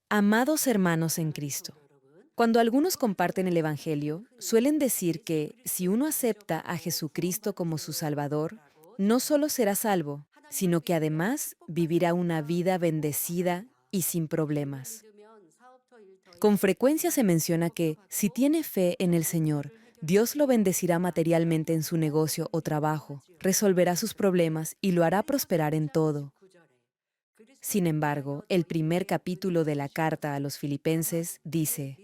Amados hermanos en Cristo, cuando algunos comparten el Evangelio, suelen decir que si uno acepta a Jesucristo como su Salvador, no solo será salvo, sino que además vivirá una vida bendecida y sin problemas. Con frecuencia se menciona que si tiene fe en el Señor, Dios lo bendecirá materialmente en su negocio o trabajo, resolverá sus problemas y lo hará prosperar en todo. Sin embargo, el primer capítulo de la carta a los Filipenses dice: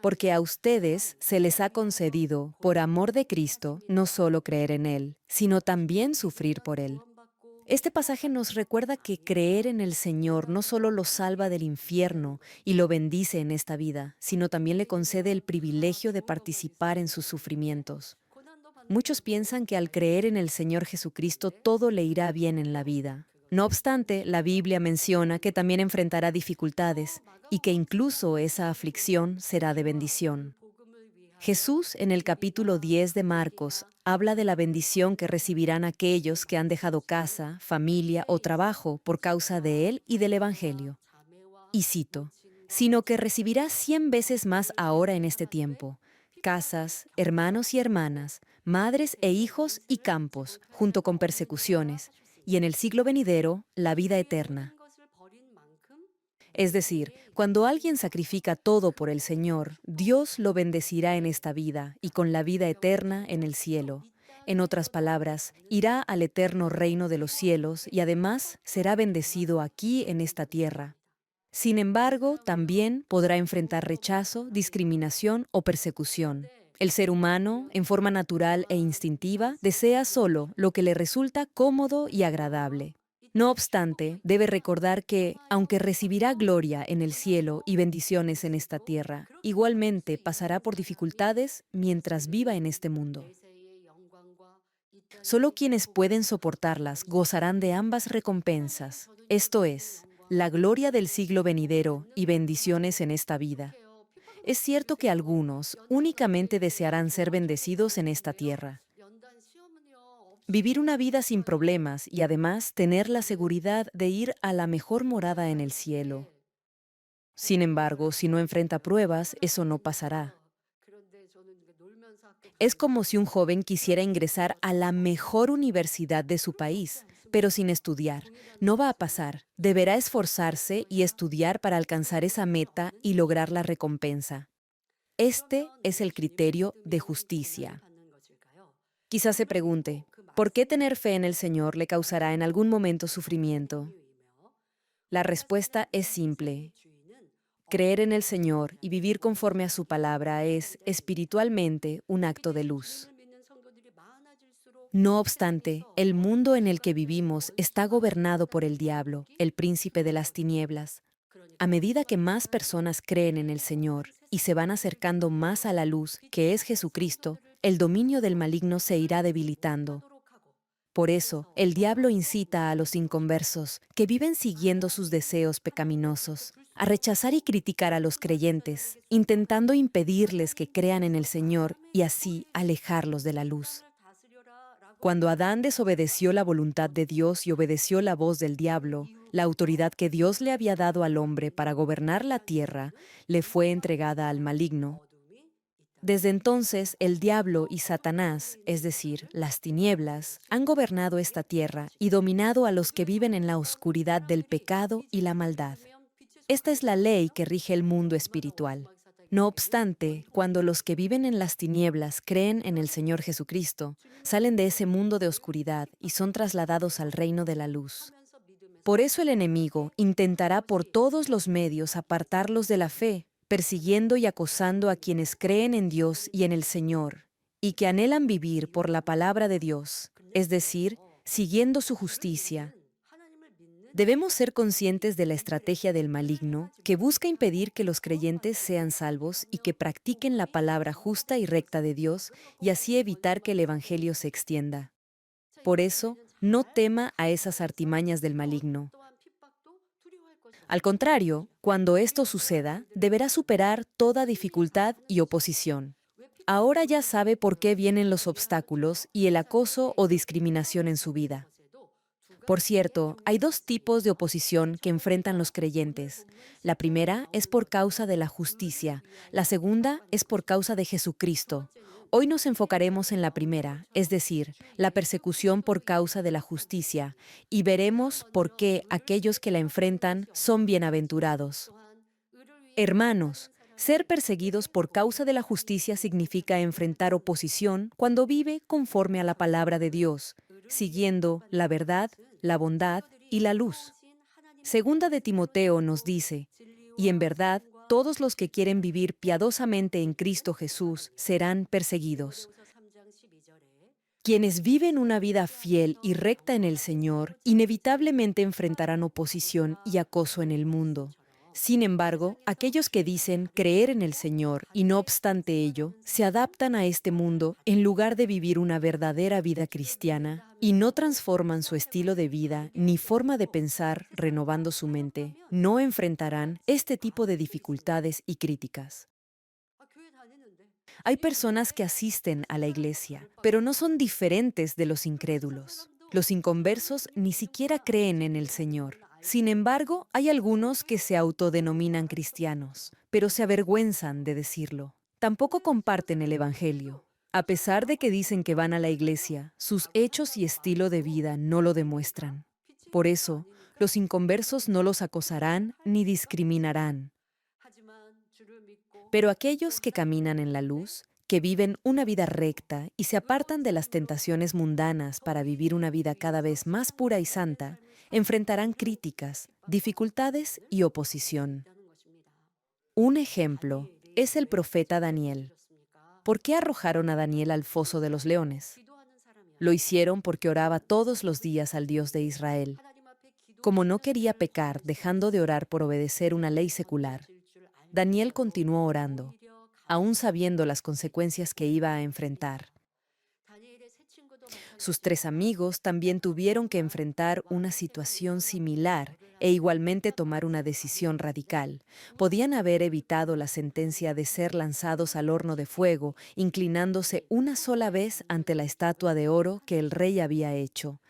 porque a ustedes se les ha concedido, por amor de Cristo, no solo creer en Él, sino también sufrir por Él. Este pasaje nos recuerda que creer en el Señor no solo lo salva del infierno y lo bendice en esta vida, sino también le concede el privilegio de participar en sus sufrimientos. Muchos piensan que al creer en el Señor Jesucristo todo le irá bien en la vida. No obstante, la Biblia menciona que también enfrentará dificultades y que incluso esa aflicción será de bendición. Jesús, en el capítulo 10 de Marcos, habla de la bendición que recibirán aquellos que han dejado casa, familia o trabajo por causa de Él y del Evangelio. Y cito: sino que recibirá 100 veces más ahora en este tiempo: casas, hermanos y hermanas, madres e hijos y campos, junto con persecuciones, y en el siglo venidero, la vida eterna. Es decir, cuando alguien sacrifica todo por el Señor, Dios lo bendecirá en esta vida y con la vida eterna en el cielo. En otras palabras, irá al eterno reino de los cielos y además será bendecido aquí en esta tierra. Sin embargo, también podrá enfrentar rechazo, discriminación o persecución. El ser humano, en forma natural e instintiva, desea solo lo que le resulta cómodo y agradable. No obstante, debe recordar que, aunque recibirá gloria en el cielo y bendiciones en esta tierra, igualmente pasará por dificultades mientras viva en este mundo. Solo quienes pueden soportarlas gozarán de ambas recompensas, esto es, la gloria del siglo venidero y bendiciones en esta vida. Es cierto que algunos únicamente desearán ser bendecidos en esta tierra, vivir una vida sin problemas y además tener la seguridad de ir a la mejor morada en el cielo. Sin embargo, si no enfrenta pruebas, eso no pasará. Es como si un joven quisiera ingresar a la mejor universidad de su país, pero sin estudiar. No va a pasar. Deberá esforzarse y estudiar para alcanzar esa meta y lograr la recompensa. Este es el criterio de justicia. Quizás se pregunte, ¿por qué tener fe en el Señor le causará en algún momento sufrimiento? La respuesta es simple. Creer en el Señor y vivir conforme a su palabra es, espiritualmente, un acto de luz. No obstante, el mundo en el que vivimos está gobernado por el diablo, el príncipe de las tinieblas. A medida que más personas creen en el Señor y se van acercando más a la luz, que es Jesucristo, el dominio del maligno se irá debilitando. Por eso, el diablo incita a los inconversos, que viven siguiendo sus deseos pecaminosos, a rechazar y criticar a los creyentes, intentando impedirles que crean en el Señor y así alejarlos de la luz. Cuando Adán desobedeció la voluntad de Dios y obedeció la voz del diablo, la autoridad que Dios le había dado al hombre para gobernar la tierra le fue entregada al maligno. Desde entonces, el diablo y Satanás, es decir, las tinieblas, han gobernado esta tierra y dominado a los que viven en la oscuridad del pecado y la maldad. Esta es la ley que rige el mundo espiritual. No obstante, cuando los que viven en las tinieblas creen en el Señor Jesucristo, salen de ese mundo de oscuridad y son trasladados al reino de la luz. Por eso el enemigo intentará por todos los medios apartarlos de la fe, persiguiendo y acosando a quienes creen en Dios y en el Señor, y que anhelan vivir por la palabra de Dios, es decir, siguiendo su justicia. Debemos ser conscientes de la estrategia del maligno, que busca impedir que los creyentes sean salvos y que practiquen la palabra justa y recta de Dios, y así evitar que el Evangelio se extienda. Por eso, no tema a esas artimañas del maligno. Al contrario, cuando esto suceda, deberá superar toda dificultad y oposición. Ahora ya sabe por qué vienen los obstáculos y el acoso o discriminación en su vida. Por cierto, hay dos tipos de oposición que enfrentan los creyentes. La primera es por causa de la justicia, la segunda es por causa de Jesucristo. Hoy nos enfocaremos en la primera, es decir, la persecución por causa de la justicia, y veremos por qué aquellos que la enfrentan son bienaventurados. Hermanos, ser perseguidos por causa de la justicia significa enfrentar oposición cuando vive conforme a la palabra de Dios, siguiendo la verdad, la bondad y la luz. Segunda de Timoteo nos dice, y en verdad, todos los que quieren vivir piadosamente en Cristo Jesús serán perseguidos. Quienes viven una vida fiel y recta en el Señor inevitablemente enfrentarán oposición y acoso en el mundo. Sin embargo, aquellos que dicen creer en el Señor y no obstante ello, se adaptan a este mundo en lugar de vivir una verdadera vida cristiana y no transforman su estilo de vida ni forma de pensar renovando su mente, no enfrentarán este tipo de dificultades y críticas. Hay personas que asisten a la iglesia, pero no son diferentes de los incrédulos. Los inconversos ni siquiera creen en el Señor. Sin embargo, hay algunos que se autodenominan cristianos, pero se avergüenzan de decirlo. Tampoco comparten el Evangelio. A pesar de que dicen que van a la iglesia, sus hechos y estilo de vida no lo demuestran. Por eso, los inconversos no los acosarán ni discriminarán. Pero aquellos que caminan en la luz, que viven una vida recta y se apartan de las tentaciones mundanas para vivir una vida cada vez más pura y santa, enfrentarán críticas, dificultades y oposición. Un ejemplo es el profeta Daniel. ¿Por qué arrojaron a Daniel al foso de los leones? Lo hicieron porque oraba todos los días al Dios de Israel. Como no quería pecar dejando de orar por obedecer una ley secular, Daniel continuó orando, aún sabiendo las consecuencias que iba a enfrentar. Sus tres amigos también tuvieron que enfrentar una situación similar e igualmente tomar una decisión radical. Podían haber evitado la sentencia de ser lanzados al horno de fuego, inclinándose una sola vez ante la estatua de oro que el rey había hecho,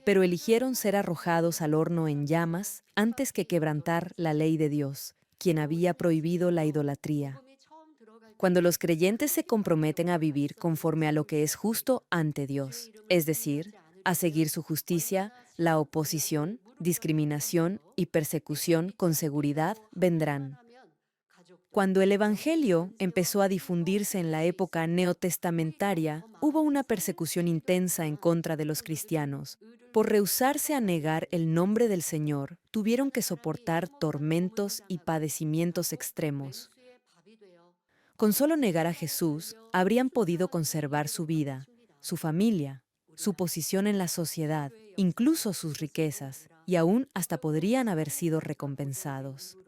pero eligieron ser arrojados al horno en llamas antes que quebrantar la ley de Dios, quien había prohibido la idolatría. Cuando los creyentes se comprometen a vivir conforme a lo que es justo ante Dios, es decir, a seguir su justicia, la oposición, discriminación y persecución con seguridad vendrán. Cuando el Evangelio empezó a difundirse en la época neotestamentaria, hubo una persecución intensa en contra de los cristianos. Por rehusarse a negar el nombre del Señor, tuvieron que soportar tormentos y padecimientos extremos. Con solo negar a Jesús, habrían podido conservar su vida, su familia, su posición en la sociedad, incluso sus riquezas, y aún hasta podrían haber sido recompensados.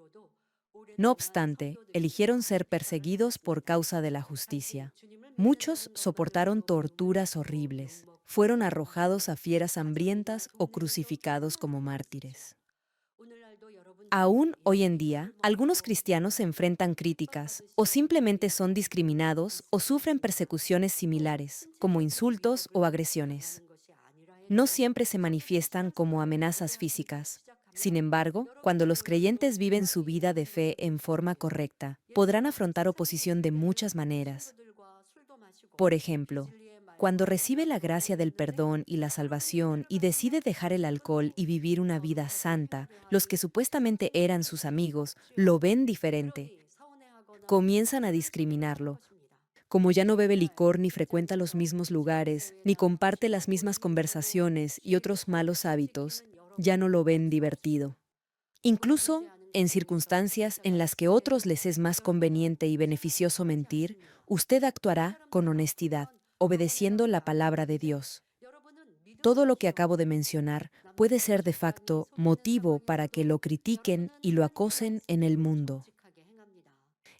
No obstante, eligieron ser perseguidos por causa de la justicia. Muchos soportaron torturas horribles, fueron arrojados a fieras hambrientas o crucificados como mártires. Aún hoy en día, algunos cristianos se enfrentan críticas, o simplemente son discriminados o sufren persecuciones similares, como insultos o agresiones. No siempre se manifiestan como amenazas físicas. Sin embargo, cuando los creyentes viven su vida de fe en forma correcta, podrán afrontar oposición de muchas maneras. Por ejemplo, cuando recibe la gracia del perdón y la salvación y decide dejar el alcohol y vivir una vida santa, los que supuestamente eran sus amigos lo ven diferente. Comienzan a discriminarlo. Como ya no bebe licor ni frecuenta los mismos lugares, ni comparte las mismas conversaciones y otros malos hábitos, ya no lo ven divertido. Incluso en circunstancias en las que a otros les es más conveniente y beneficioso mentir, usted actuará con honestidad, obedeciendo la palabra de Dios. Todo lo que acabo de mencionar puede ser de facto motivo para que lo critiquen y lo acosen en el mundo.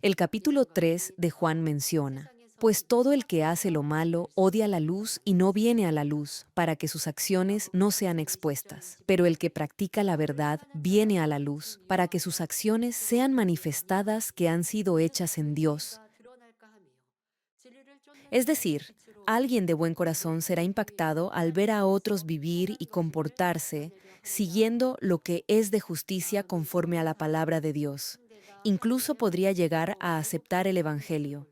El capítulo 3 de Juan menciona: pues todo el que hace lo malo odia la luz y no viene a la luz, para que sus acciones no sean expuestas. Pero el que practica la verdad viene a la luz, para que sus acciones sean manifestadas que han sido hechas en Dios. Es decir, Alguien de buen corazón será impactado al ver a otros vivir y comportarse siguiendo lo que es de justicia conforme a la palabra de Dios. Incluso podría llegar a aceptar el Evangelio.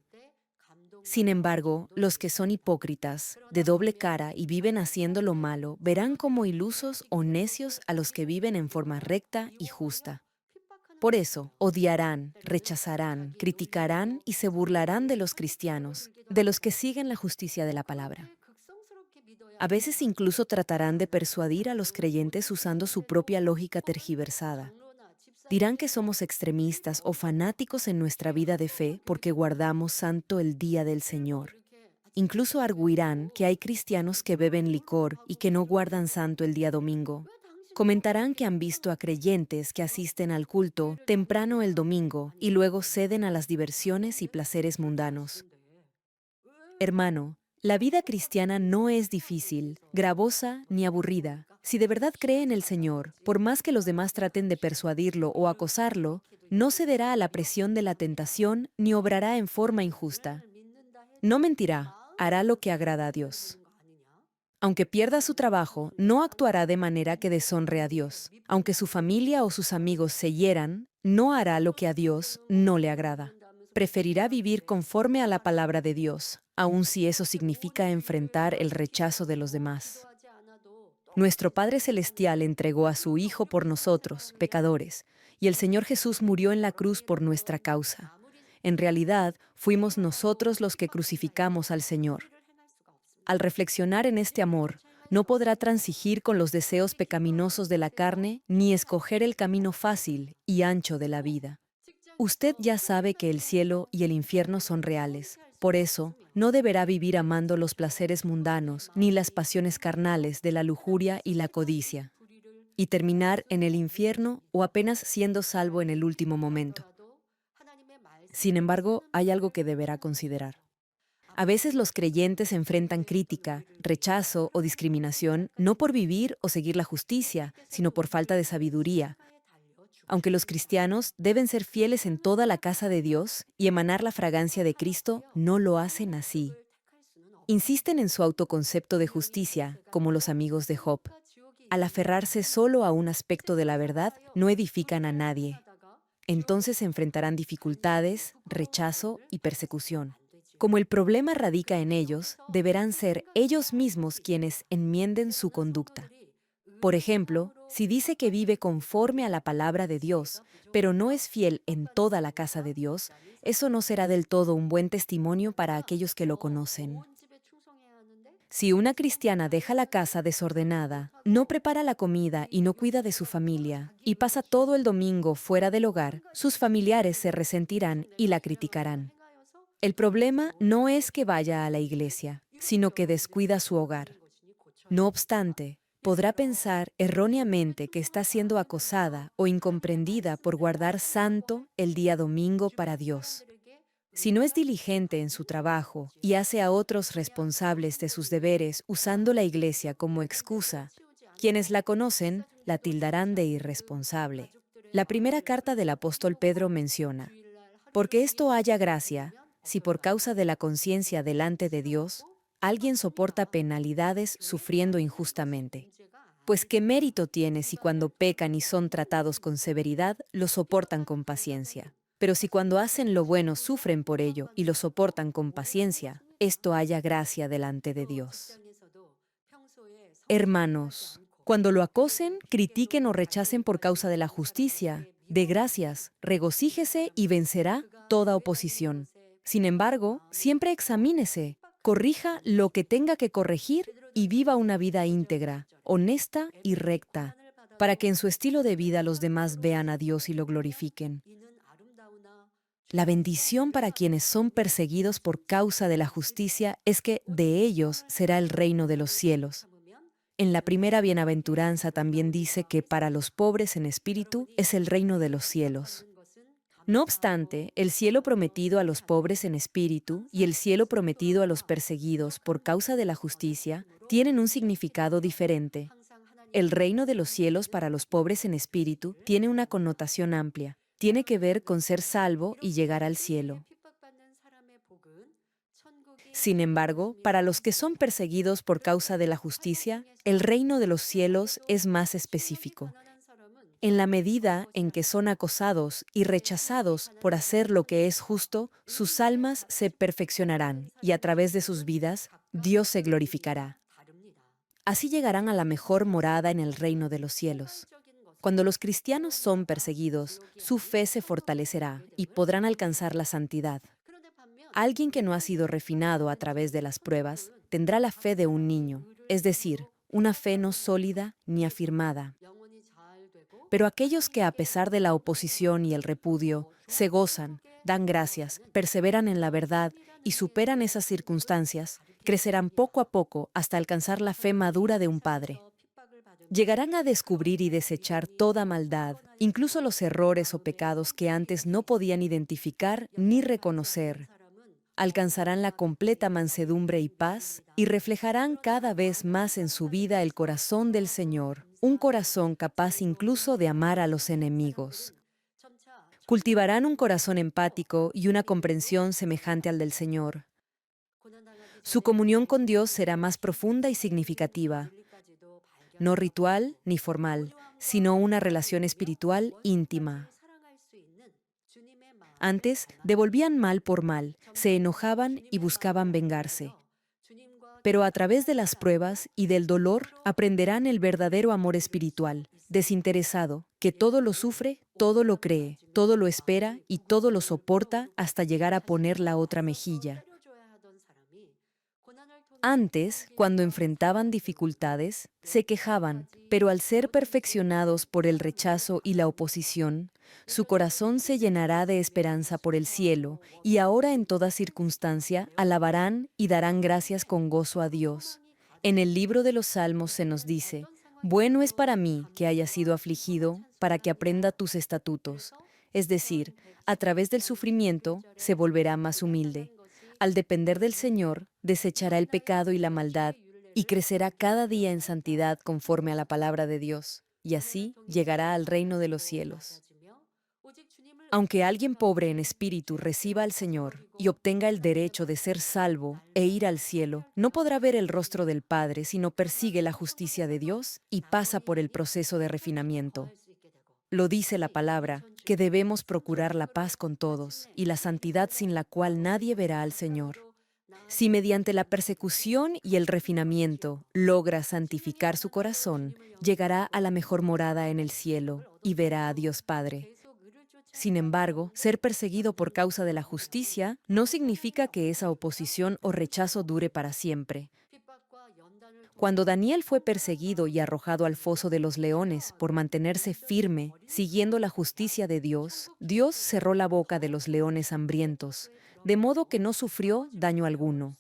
Sin embargo, los que son hipócritas, de doble cara y viven haciendo lo malo, verán como ilusos o necios a los que viven en forma recta y justa. Por eso, odiarán, rechazarán, criticarán y se burlarán de los cristianos, de los que siguen la justicia de la palabra. A veces incluso tratarán de persuadir a los creyentes usando su propia lógica tergiversada. Dirán que somos extremistas o fanáticos en nuestra vida de fe porque guardamos santo el día del Señor. Incluso arguirán que hay cristianos que beben licor y que no guardan santo el día domingo. Comentarán que han visto a creyentes que asisten al culto temprano el domingo y luego ceden a las diversiones y placeres mundanos. Hermano, la vida cristiana no es difícil, gravosa ni aburrida. Si de verdad cree en el Señor, por más que los demás traten de persuadirlo o acosarlo, no cederá a la presión de la tentación ni obrará en forma injusta. No mentirá, hará lo que agrada a Dios. Aunque pierda su trabajo, no actuará de manera que deshonre a Dios. Aunque su familia o sus amigos se hieran, no hará lo que a Dios no le agrada. Preferirá vivir conforme a la palabra de Dios, aun si eso significa enfrentar el rechazo de los demás. Nuestro Padre Celestial entregó a su Hijo por nosotros, pecadores, y el Señor Jesús murió en la cruz por nuestra causa. En realidad, fuimos nosotros los que crucificamos al Señor. Al reflexionar en este amor, no podrá transigir con los deseos pecaminosos de la carne ni escoger el camino fácil y ancho de la vida. Usted ya sabe que el cielo y el infierno son reales. Por eso, no deberá vivir amando los placeres mundanos ni las pasiones carnales de la lujuria y la codicia, y terminar en el infierno o apenas siendo salvo en el último momento. Sin embargo, hay algo que deberá considerar. A veces los creyentes enfrentan crítica, rechazo o discriminación no por vivir o seguir la justicia, sino por falta de sabiduría. Aunque los cristianos deben ser fieles en toda la casa de Dios y emanar la fragancia de Cristo, no lo hacen así. Insisten en su autoconcepto de justicia, como los amigos de Job. Al aferrarse solo a un aspecto de la verdad, no edifican a nadie. Entonces enfrentarán dificultades, rechazo y persecución. Como el problema radica en ellos, deberán ser ellos mismos quienes enmienden su conducta. Por ejemplo, si dice que vive conforme a la palabra de Dios, pero no es fiel en toda la casa de Dios, eso no será del todo un buen testimonio para aquellos que lo conocen. Si una cristiana deja la casa desordenada, no prepara la comida y no cuida de su familia, y pasa todo el domingo fuera del hogar, sus familiares se resentirán y la criticarán. El problema no es que vaya a la iglesia, sino que descuida su hogar. No obstante, podrá pensar erróneamente que está siendo acosada o incomprendida por guardar santo el día domingo para Dios. Si no es diligente en su trabajo y hace a otros responsables de sus deberes usando la iglesia como excusa, quienes la conocen la tildarán de irresponsable. La primera carta del apóstol Pedro menciona: porque esto haya gracia, si por causa de la conciencia delante de Dios, alguien soporta penalidades sufriendo injustamente. Pues qué mérito tiene si cuando pecan y son tratados con severidad, lo soportan con paciencia. Pero si cuando hacen lo bueno sufren por ello y lo soportan con paciencia, esto haya gracia delante de Dios. Hermanos, cuando lo acosen, critiquen o rechacen por causa de la justicia, dé gracias, regocíjese y vencerá toda oposición. Sin embargo, siempre examínese, corrija lo que tenga que corregir y viva una vida íntegra, honesta y recta, para que en su estilo de vida los demás vean a Dios y lo glorifiquen. La bendición para quienes son perseguidos por causa de la justicia es que de ellos será el reino de los cielos. En la primera bienaventuranza también dice que para los pobres en espíritu es el reino de los cielos. No obstante, el cielo prometido a los pobres en espíritu y el cielo prometido a los perseguidos por causa de la justicia tienen un significado diferente. El reino de los cielos para los pobres en espíritu tiene una connotación amplia. Tiene que ver con ser salvo y llegar al cielo. Sin embargo, para los que son perseguidos por causa de la justicia, el reino de los cielos es más específico. En la medida en que son acosados y rechazados por hacer lo que es justo, sus almas se perfeccionarán y a través de sus vidas, Dios se glorificará. Así llegarán a la mejor morada en el reino de los cielos. Cuando los cristianos son perseguidos, su fe se fortalecerá y podrán alcanzar la santidad. Alguien que no ha sido refinado a través de las pruebas tendrá la fe de un niño, es decir, una fe no sólida ni afirmada. Pero aquellos que, a pesar de la oposición y el repudio, se gozan, dan gracias, perseveran en la verdad y superan esas circunstancias, crecerán poco a poco hasta alcanzar la fe madura de un padre. Llegarán a descubrir y desechar toda maldad, incluso los errores o pecados que antes no podían identificar ni reconocer. Alcanzarán la completa mansedumbre y paz y reflejarán cada vez más en su vida el corazón del Señor, un corazón capaz incluso de amar a los enemigos. Cultivarán un corazón empático y una comprensión semejante al del Señor. Su comunión con Dios será más profunda y significativa, no ritual ni formal, sino una relación espiritual íntima. Antes, devolvían mal por mal, se enojaban y buscaban vengarse. Pero a través de las pruebas y del dolor aprenderán el verdadero amor espiritual, desinteresado, que todo lo sufre, todo lo cree, todo lo espera y todo lo soporta hasta llegar a poner la otra mejilla. Antes, cuando enfrentaban dificultades, se quejaban, pero al ser perfeccionados por el rechazo y la oposición, su corazón se llenará de esperanza por el cielo, y ahora en toda circunstancia alabarán y darán gracias con gozo a Dios. En el libro de los Salmos se nos dice: bueno es para mí que haya sido afligido, para que aprenda tus estatutos. Es decir, a través del sufrimiento se volverá más humilde. Al depender del Señor, desechará el pecado y la maldad, y crecerá cada día en santidad conforme a la palabra de Dios, y así llegará al reino de los cielos. Aunque alguien pobre en espíritu reciba al Señor y obtenga el derecho de ser salvo e ir al cielo, no podrá ver el rostro del Padre si no persigue la justicia de Dios y pasa por el proceso de refinamiento. Lo dice la palabra, que debemos procurar la paz con todos y la santidad sin la cual nadie verá al Señor. Si mediante la persecución y el refinamiento logra santificar su corazón, llegará a la mejor morada en el cielo y verá a Dios Padre. Sin embargo, ser perseguido por causa de la justicia no significa que esa oposición o rechazo dure para siempre. Cuando Daniel fue perseguido y arrojado al foso de los leones por mantenerse firme, siguiendo la justicia de Dios, Dios cerró la boca de los leones hambrientos, de modo que no sufrió daño alguno.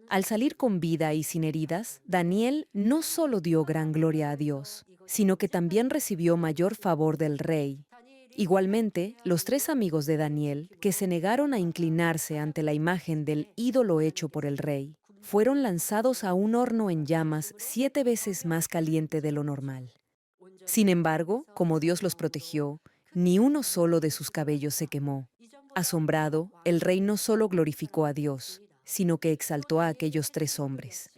Al salir con vida y sin heridas, Daniel no solo dio gran gloria a Dios, sino que también recibió mayor favor del rey. Igualmente, los 3 amigos de Daniel, que se negaron a inclinarse ante la imagen del ídolo hecho por el rey, fueron lanzados a un horno en llamas 7 veces más caliente de lo normal. Sin embargo, como Dios los protegió, ni uno solo de sus cabellos se quemó. Asombrado, el rey no solo glorificó a Dios, sino que exaltó a aquellos 3 hombres.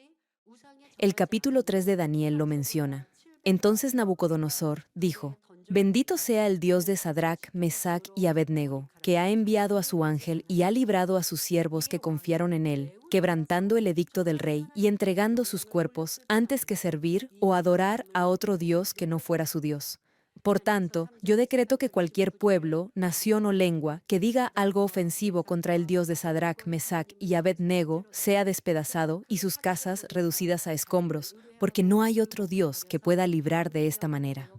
El capítulo 3 de Daniel lo menciona. Entonces Nabucodonosor dijo: bendito sea el Dios de Sadrac, Mesac y Abednego, que ha enviado a su ángel y ha librado a sus siervos que confiaron en él, quebrantando el edicto del rey y entregando sus cuerpos antes que servir o adorar a otro Dios que no fuera su Dios. Por tanto, yo decreto que cualquier pueblo, nación o lengua que diga algo ofensivo contra el Dios de Sadrac, Mesac y Abednego sea despedazado y sus casas reducidas a escombros, porque no hay otro Dios que pueda librar de esta manera.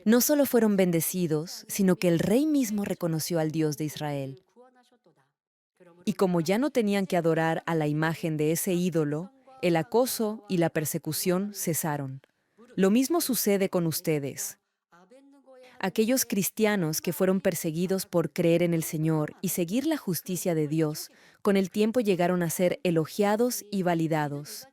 No solo fueron bendecidos, sino que el rey mismo reconoció al Dios de Israel. Y como ya no tenían que adorar a la imagen de ese ídolo, el acoso y la persecución cesaron. Lo mismo sucede con ustedes. Aquellos cristianos que fueron perseguidos por creer en el Señor y seguir la justicia de Dios, con el tiempo llegaron a ser elogiados y validados.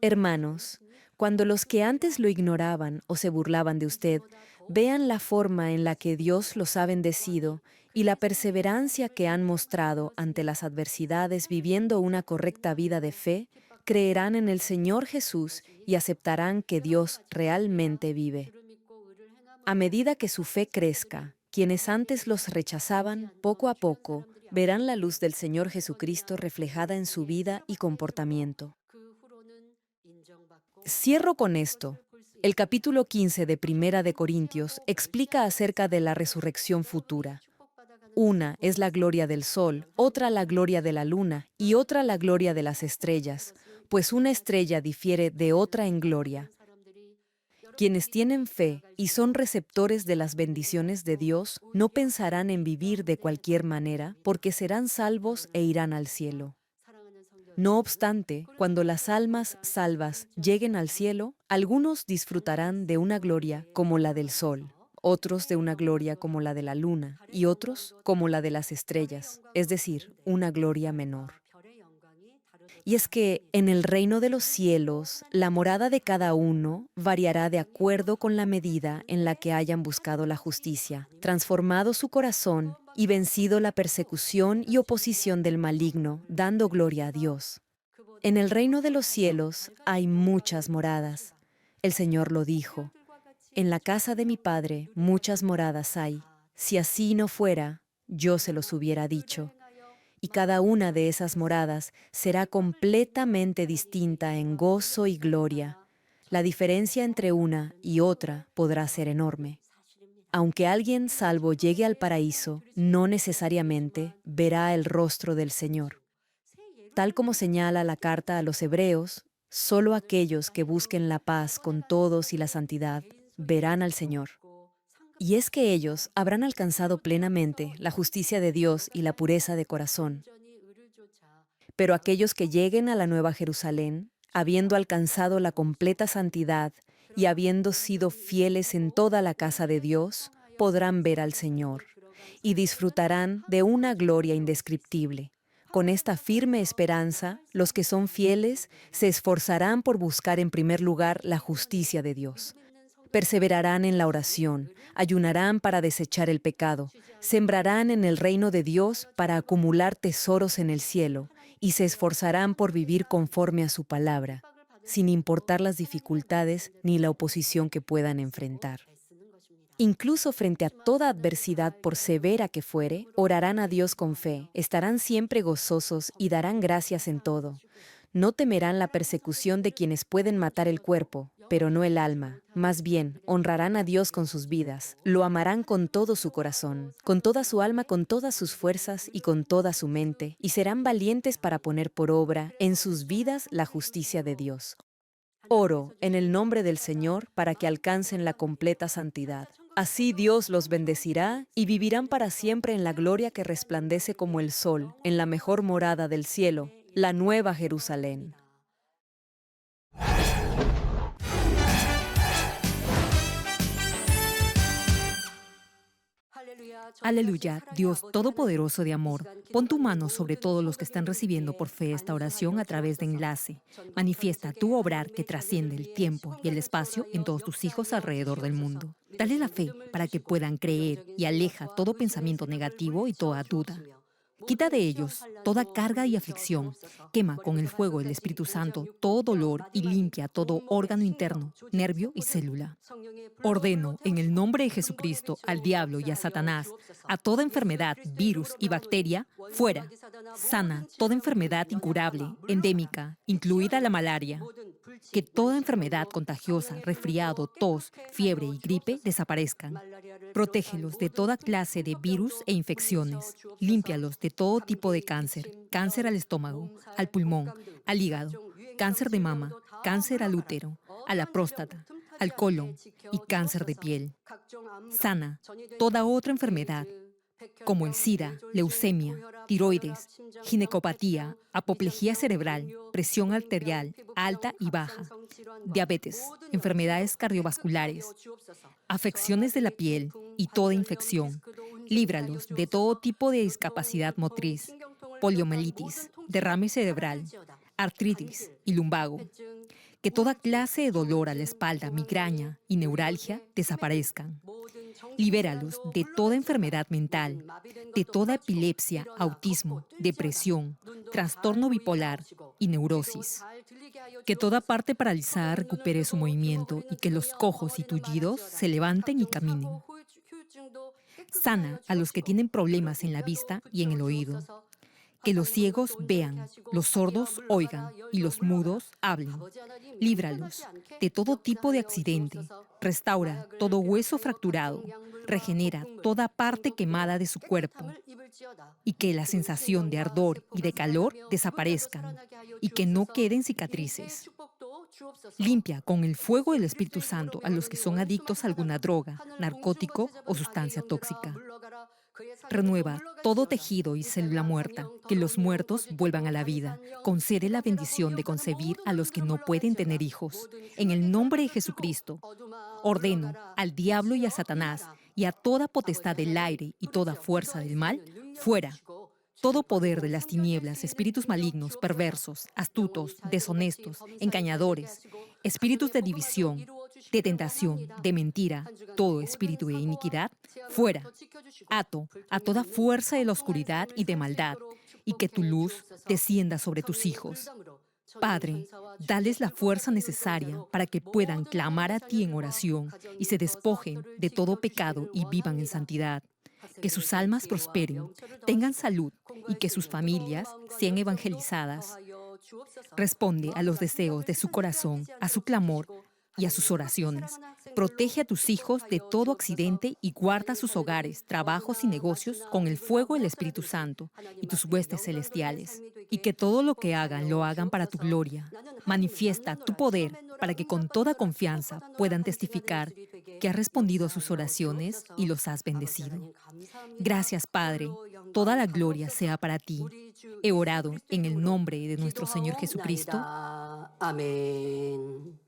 Hermanos, cuando los que antes lo ignoraban o se burlaban de usted, vean la forma en la que Dios los ha bendecido y la perseverancia que han mostrado ante las adversidades viviendo una correcta vida de fe, creerán en el Señor Jesús y aceptarán que Dios realmente vive. A medida que su fe crezca, quienes antes los rechazaban, poco a poco, verán la luz del Señor Jesucristo reflejada en su vida y comportamiento. Cierro con esto. El capítulo 15 de Primera de Corintios explica acerca de la resurrección futura. Una es la gloria del sol, otra la gloria de la luna y otra la gloria de las estrellas, pues una estrella difiere de otra en gloria. Quienes tienen fe y son receptores de las bendiciones de Dios no pensarán en vivir de cualquier manera porque serán salvos e irán al cielo. No obstante, cuando las almas salvas lleguen al cielo, algunos disfrutarán de una gloria como la del sol, otros de una gloria como la de la luna y otros como la de las estrellas, es decir, una gloria menor. Y es que en el reino de los cielos, la morada de cada uno variará de acuerdo con la medida en la que hayan buscado la justicia, transformado su corazón y vencido la persecución y oposición del maligno, dando gloria a Dios. En el reino de los cielos hay muchas moradas. El Señor lo dijo: en la casa de mi Padre muchas moradas hay. Si así no fuera, yo se los hubiera dicho. Y cada una de esas moradas será completamente distinta en gozo y gloria. La diferencia entre una y otra podrá ser enorme. Aunque alguien salvo llegue al paraíso, no necesariamente verá el rostro del Señor. Tal como señala la carta a los Hebreos, solo aquellos que busquen la paz con todos y la santidad verán al Señor. Y es que ellos habrán alcanzado plenamente la justicia de Dios y la pureza de corazón. Pero aquellos que lleguen a la Nueva Jerusalén, habiendo alcanzado la completa santidad y habiendo sido fieles en toda la casa de Dios, podrán ver al Señor y disfrutarán de una gloria indescriptible. Con esta firme esperanza, los que son fieles se esforzarán por buscar en primer lugar la justicia de Dios. Perseverarán en la oración, ayunarán para desechar el pecado, sembrarán en el reino de Dios para acumular tesoros en el cielo y se esforzarán por vivir conforme a su palabra, sin importar las dificultades ni la oposición que puedan enfrentar. Incluso frente a toda adversidad, por severa que fuere, orarán a Dios con fe, estarán siempre gozosos y darán gracias en todo. No temerán la persecución de quienes pueden matar el cuerpo, pero no el alma. Más bien, honrarán a Dios con sus vidas, lo amarán con todo su corazón, con toda su alma, con todas sus fuerzas y con toda su mente, y serán valientes para poner por obra en sus vidas la justicia de Dios. Oro en el nombre del Señor para que alcancen la completa santidad. Así Dios los bendecirá y vivirán para siempre en la gloria que resplandece como el sol, en la mejor morada del cielo, la Nueva Jerusalén. Aleluya, Dios Todopoderoso de amor, pon tu mano sobre todos los que están recibiendo por fe esta oración a través de enlace. Manifiesta tu obrar que trasciende el tiempo y el espacio en todos tus hijos alrededor del mundo. Dale la fe para que puedan creer y aleja todo pensamiento negativo y toda duda. Quita de ellos toda carga y aflicción. Quema con el fuego del Espíritu Santo todo dolor y limpia todo órgano interno, nervio y célula. Ordeno en el nombre de Jesucristo al diablo y a Satanás, a toda enfermedad, virus y bacteria, fuera. Sana toda enfermedad incurable, endémica, incluida la malaria. Que toda enfermedad contagiosa, resfriado, tos, fiebre y gripe desaparezcan. Protégelos de toda clase de virus e infecciones. Límpialos de todo tipo de cáncer. Cáncer al estómago, al pulmón, al hígado, cáncer de mama, cáncer al útero, a la próstata, al colon y cáncer de piel. Sana toda otra enfermedad, como el SIDA, leucemia, tiroides, ginecopatía, apoplejía cerebral, presión arterial alta y baja, diabetes, enfermedades cardiovasculares, afecciones de la piel y toda infección. Líbralos de todo tipo de discapacidad motriz, poliomielitis, derrame cerebral, artritis y lumbago. Que toda clase de dolor a la espalda, migraña y neuralgia desaparezcan. Libéralos de toda enfermedad mental, de toda epilepsia, autismo, depresión, trastorno bipolar y neurosis. Que toda parte paralizada recupere su movimiento y que los cojos y tullidos se levanten y caminen. Sana a los que tienen problemas en la vista y en el oído. Que los ciegos vean, los sordos oigan y los mudos hablen. Líbralos de todo tipo de accidente. Restaura todo hueso fracturado. Regenera toda parte quemada de su cuerpo. Y que la sensación de ardor y de calor desaparezcan. Y que no queden cicatrices. Limpia con el fuego del Espíritu Santo a los que son adictos a alguna droga, narcótico o sustancia tóxica. Renueva todo tejido y célula muerta, que los muertos vuelvan a la vida. Concede la bendición de concebir a los que no pueden tener hijos. En el nombre de Jesucristo, ordeno al diablo y a Satanás y a toda potestad del aire y toda fuerza del mal, fuera. Todo poder de las tinieblas, espíritus malignos, perversos, astutos, deshonestos, engañadores, espíritus de división, de tentación, de mentira, todo espíritu de iniquidad, fuera. Ato a toda fuerza de la oscuridad y de maldad, y que tu luz descienda sobre tus hijos. Padre, dales la fuerza necesaria para que puedan clamar a ti en oración y se despojen de todo pecado y vivan en santidad. Que sus almas prosperen, tengan salud y que sus familias sean evangelizadas. Responde a los deseos de su corazón, a su clamor y a sus oraciones. Protege a tus hijos de todo accidente y guarda sus hogares, trabajos y negocios con el fuego del Espíritu Santo y tus huestes celestiales. Y que todo lo que hagan lo hagan para tu gloria. Manifiesta tu poder para que con toda confianza puedan testificar que has respondido a sus oraciones y los has bendecido. Gracias, Padre. Toda la gloria sea para ti. He orado en el nombre de nuestro Señor Jesucristo. amén.